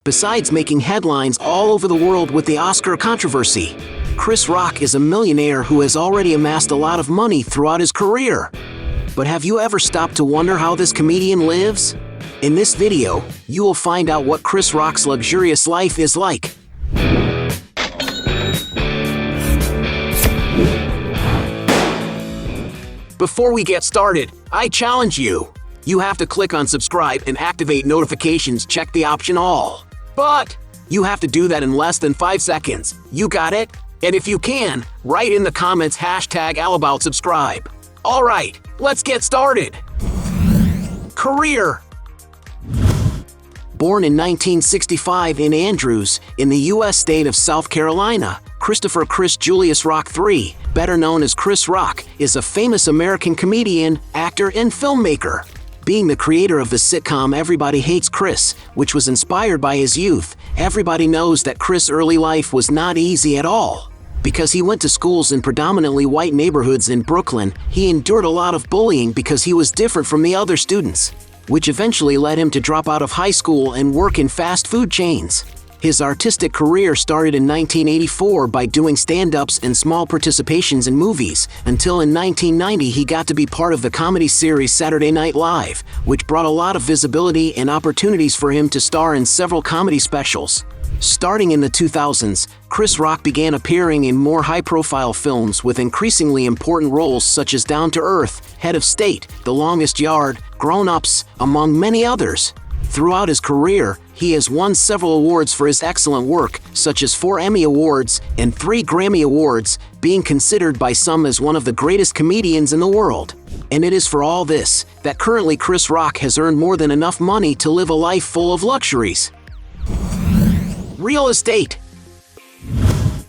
Besides making headlines all over the world with the Oscar controversy, Chris Rock is a millionaire who has already amassed a lot of money throughout his career. But have you ever stopped to wonder how this comedian lives? In this video, you will find out what Chris Rock's luxurious life is like. Before we get started, I challenge you. You have to click on subscribe and activate notifications, check the option all. But you have to do that in less than 5 seconds. You got it? And if you can, write in the comments #AllAboutSubscribe. Alright, let's get started. Career. Born in 1965 in Andrews, in the U.S. state of South Carolina, Christopher Chris Julius Rock III, better known as Chris Rock, is a famous American comedian, actor, and filmmaker. Being the creator of the sitcom Everybody Hates Chris, which was inspired by his youth, everybody knows that Chris' early life was not easy at all. Because he went to schools in predominantly white neighborhoods in Brooklyn, he endured a lot of bullying because he was different from the other students, which eventually led him to drop out of high school and work in fast food chains. His artistic career started in 1984 by doing stand-ups and small participations in movies, until in 1990 he got to be part of the comedy series Saturday Night Live, which brought a lot of visibility and opportunities for him to star in several comedy specials. Starting in the 2000s, Chris Rock began appearing in more high-profile films with increasingly important roles such as Down to Earth, Head of State, The Longest Yard, Grown Ups, among many others. Throughout his career, he has won several awards for his excellent work, such as 4 Emmy Awards and 3 Grammy Awards, being considered by some as one of the greatest comedians in the world. And it is for all this that currently Chris Rock has earned more than enough money to live a life full of luxuries. Real estate.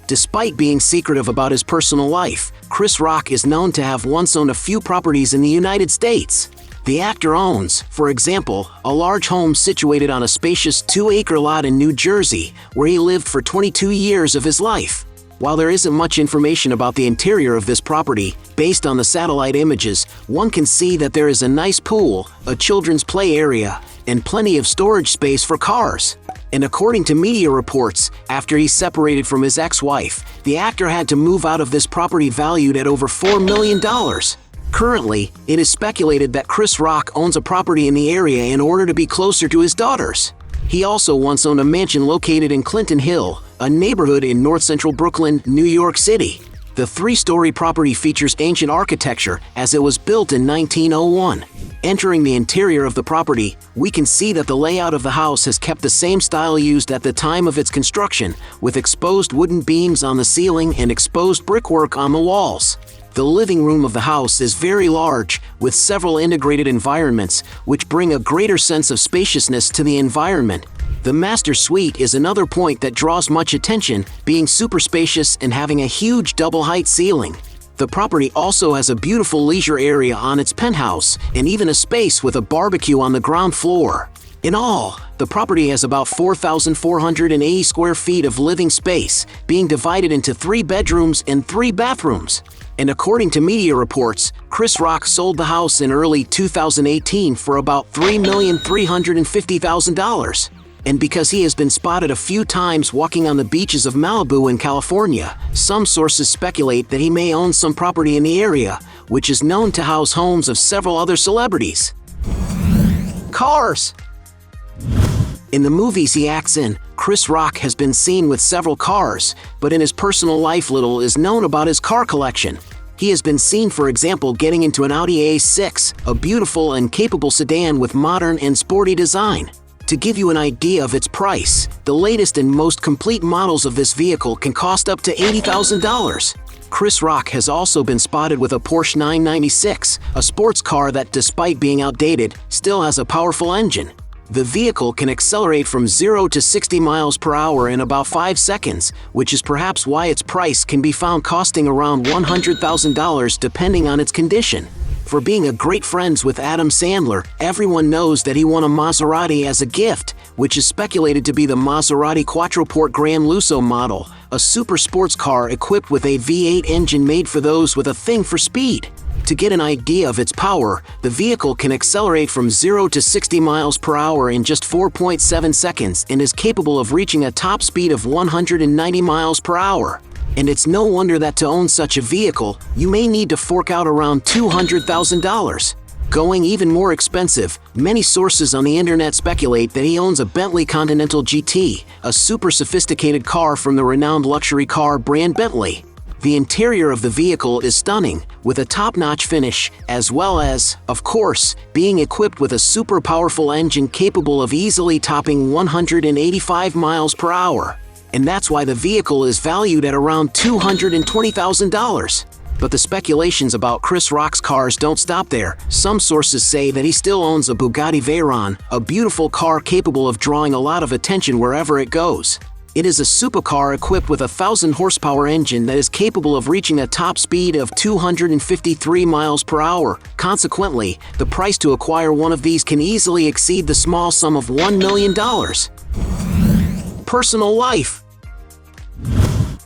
Despite being secretive about his personal life, Chris Rock is known to have once owned a few properties in the United States. The actor owns, for example, a large home situated on a spacious 2-acre lot in New Jersey, where he lived for 22 years of his life. While there isn't much information about the interior of this property, based on the satellite images, one can see that there is a nice pool, a children's play area, and plenty of storage space for cars. And according to media reports, after he separated from his ex-wife, the actor had to move out of this property valued at over $4 million. Currently, it is speculated that Chris Rock owns a property in the area in order to be closer to his daughters. He also once owned a mansion located in Clinton Hill, a neighborhood in north-central Brooklyn, New York City. The 3-story property features ancient architecture as it was built in 1901. Entering the interior of the property, we can see that the layout of the house has kept the same style used at the time of its construction, with exposed wooden beams on the ceiling and exposed brickwork on the walls. The living room of the house is very large, with several integrated environments, which bring a greater sense of spaciousness to the environment. The master suite is another point that draws much attention, being super spacious and having a huge double-height ceiling. The property also has a beautiful leisure area on its penthouse, and even a space with a barbecue on the ground floor. In all, the property has about 4,480 square feet of living space, being divided into 3 bedrooms and 3 bathrooms. And according to media reports, Chris Rock sold the house in early 2018 for about $3,350,000. And because he has been spotted a few times walking on the beaches of Malibu in California, some sources speculate that he may own some property in the area, which is known to house homes of several other celebrities. Cars. In the movies he acts in, Chris Rock has been seen with several cars, but in his personal life little is known about his car collection. He has been seen, for example, getting into an Audi A6, a beautiful and capable sedan with modern and sporty design. To give you an idea of its price, the latest and most complete models of this vehicle can cost up to $80,000. Chris Rock has also been spotted with a Porsche 996, a sports car that, despite being outdated, still has a powerful engine. The vehicle can accelerate from 0 to 60 miles per hour in about 5 seconds, which is perhaps why its price can be found costing around $100,000 depending on its condition. For being a great friends with Adam Sandler, everyone knows that he won a Maserati as a gift, which is speculated to be the Maserati Quattroporte Gran Lusso model, a super sports car equipped with a V8 engine made for those with a thing for speed. To get an idea of its power, the vehicle can accelerate from 0 to 60 miles per hour in just 4.7 seconds and is capable of reaching a top speed of 190 miles per hour. And it's no wonder that to own such a vehicle, you may need to fork out around $200,000. Going even more expensive, many sources on the internet speculate that he owns a Bentley Continental GT, a super sophisticated car from the renowned luxury car brand Bentley. The interior of the vehicle is stunning, with a top-notch finish, as well as, of course, being equipped with a super powerful engine capable of easily topping 185 miles per hour. And that's why the vehicle is valued at around $220,000. But the speculations about Chris Rock's cars don't stop there. Some sources say that he still owns a Bugatti Veyron, a beautiful car capable of drawing a lot of attention wherever it goes. It is a supercar equipped with a 1,000-horsepower engine that is capable of reaching a top speed of 253 miles per hour. Consequently, the price to acquire one of these can easily exceed the small sum of $1 million. Personal life.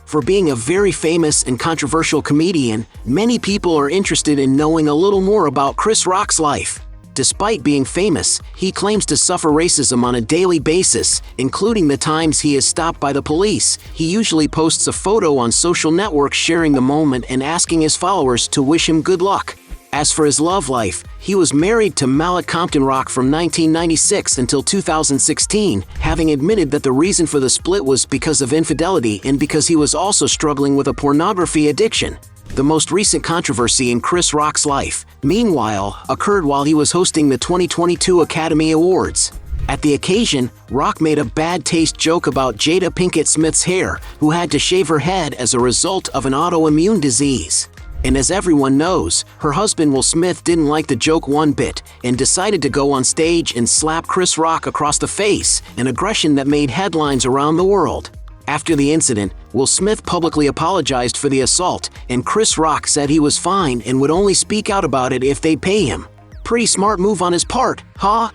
For being a very famous and controversial comedian, many people are interested in knowing a little more about Chris Rock's life. Despite being famous, he claims to suffer racism on a daily basis, including the times he is stopped by the police. He usually posts a photo on social networks sharing the moment and asking his followers to wish him good luck. As for his love life, he was married to Mallet Compton Rock from 1996 until 2016, having admitted that the reason for the split was because of infidelity and because he was also struggling with a pornography addiction. The most recent controversy in Chris Rock's life, meanwhile, occurred while he was hosting the 2022 Academy Awards. At the occasion, Rock made a bad taste joke about Jada Pinkett Smith's hair, who had to shave her head as a result of an autoimmune disease. And as everyone knows, her husband Will Smith didn't like the joke one bit and decided to go on stage and slap Chris Rock across the face, an aggression that made headlines around the world. After the incident, Will Smith publicly apologized for the assault, and Chris Rock said he was fine and would only speak out about it if they'd pay him. Pretty smart move on his part, huh?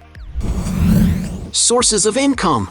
Sources of income.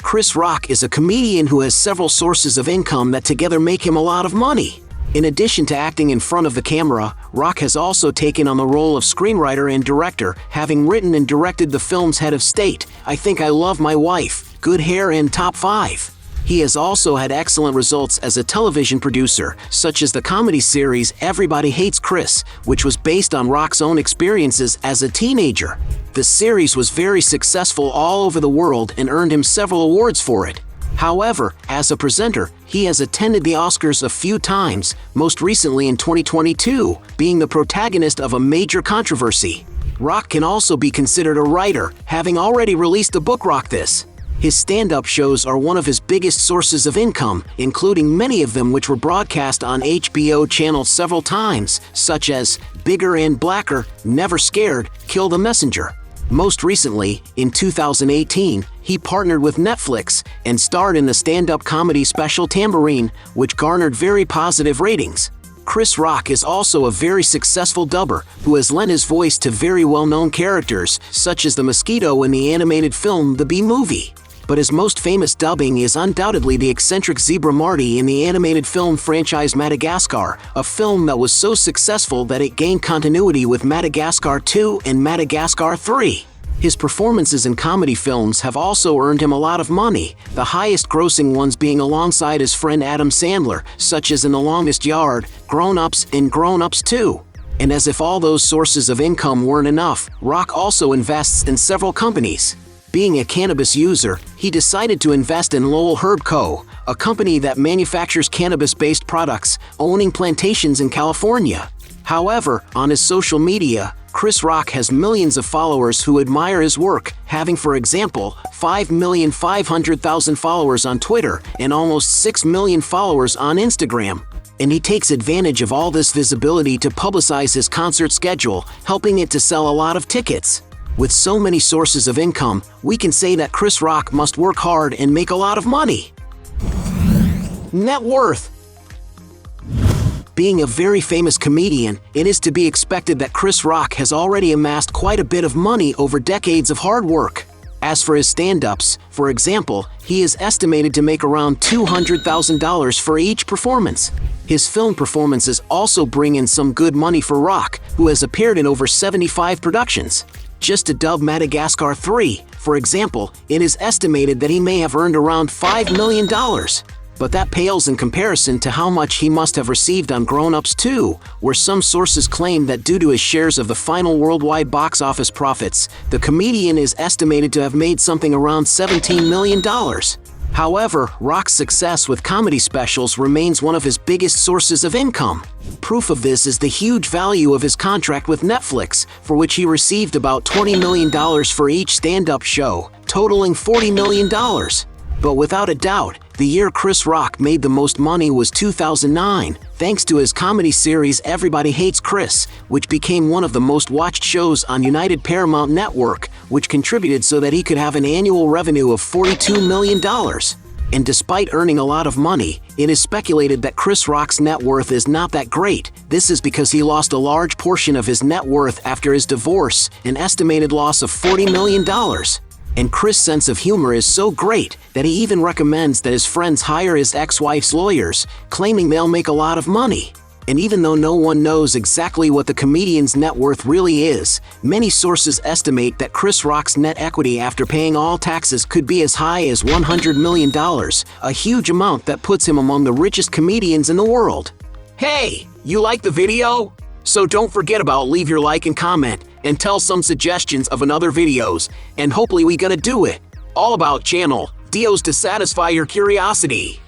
Chris Rock is a comedian who has several sources of income that together make him a lot of money. In addition to acting in front of the camera, Rock has also taken on the role of screenwriter and director, having written and directed the films Head of State, I Think I Love My Wife, Good Hair, and Top 5. He has also had excellent results as a television producer, such as the comedy series Everybody Hates Chris, which was based on Rock's own experiences as a teenager. The series was very successful all over the world and earned him several awards for it. However, as a presenter, he has attended the Oscars a few times, most recently in 2022, being the protagonist of a major controversy. Rock can also be considered a writer, having already released the book Rock This. His stand-up shows are one of his biggest sources of income, including many of them which were broadcast on HBO channels several times, such as Bigger and Blacker, Never Scared, Kill the Messenger. Most recently, in 2018, he partnered with Netflix and starred in the stand-up comedy special Tambourine, which garnered very positive ratings. Chris Rock is also a very successful dubber who has lent his voice to very well-known characters, such as the Mosquito in the animated film The Bee-Movie. But his most famous dubbing is undoubtedly the eccentric zebra Marty in the animated film franchise Madagascar, a film that was so successful that it gained continuity with Madagascar 2 and Madagascar 3. His performances in comedy films have also earned him a lot of money, the highest grossing ones being alongside his friend Adam Sandler, such as in The Longest Yard, Grown Ups, and Grown Ups 2. And as if all those sources of income weren't enough, Rock also invests in several companies. Being a cannabis user, he decided to invest in Lowell Herb Co., a company that manufactures cannabis-based products, owning plantations in California. However, on his social media, Chris Rock has millions of followers who admire his work, having, for example, 5,500,000 followers on Twitter and almost 6 million followers on Instagram. And he takes advantage of all this visibility to publicize his concert schedule, helping it to sell a lot of tickets. With so many sources of income, we can say that Chris Rock must work hard and make a lot of money. Net worth. Being a very famous comedian, it is to be expected that Chris Rock has already amassed quite a bit of money over decades of hard work. As for his stand-ups, for example, he is estimated to make around $200,000 for each performance. His film performances also bring in some good money for Rock, who has appeared in over 75 productions. Just to dub Madagascar 3, for example, it is estimated that he may have earned around $5 million. But that pales in comparison to how much he must have received on Grown Ups 2, where some sources claim that due to his shares of the final worldwide box office profits, the comedian is estimated to have made something around $17 million. However, Rock's success with comedy specials remains one of his biggest sources of income. Proof of this is the huge value of his contract with Netflix, for which he received about $20 million for each stand-up show, totaling $40 million. But without a doubt, the year Chris Rock made the most money was 2009, thanks to his comedy series Everybody Hates Chris, which became one of the most watched shows on United Paramount Network, which contributed so that he could have an annual revenue of $42 million. And despite earning a lot of money, it is speculated that Chris Rock's net worth is not that great. This is because he lost a large portion of his net worth after his divorce, an estimated loss of $40 million. And Chris' sense of humor is so great that he even recommends that his friends hire his ex-wife's lawyers, claiming they'll make a lot of money. And even though no one knows exactly what the comedian's net worth really is, many sources estimate that Chris Rock's net equity after paying all taxes could be as high as $100 million, a huge amount that puts him among the richest comedians in the world. Hey, you like the video? So don't forget about leave your like and comment, and tell some suggestions of another videos, and hopefully we gonna do it. All about channel Dios to satisfy your curiosity.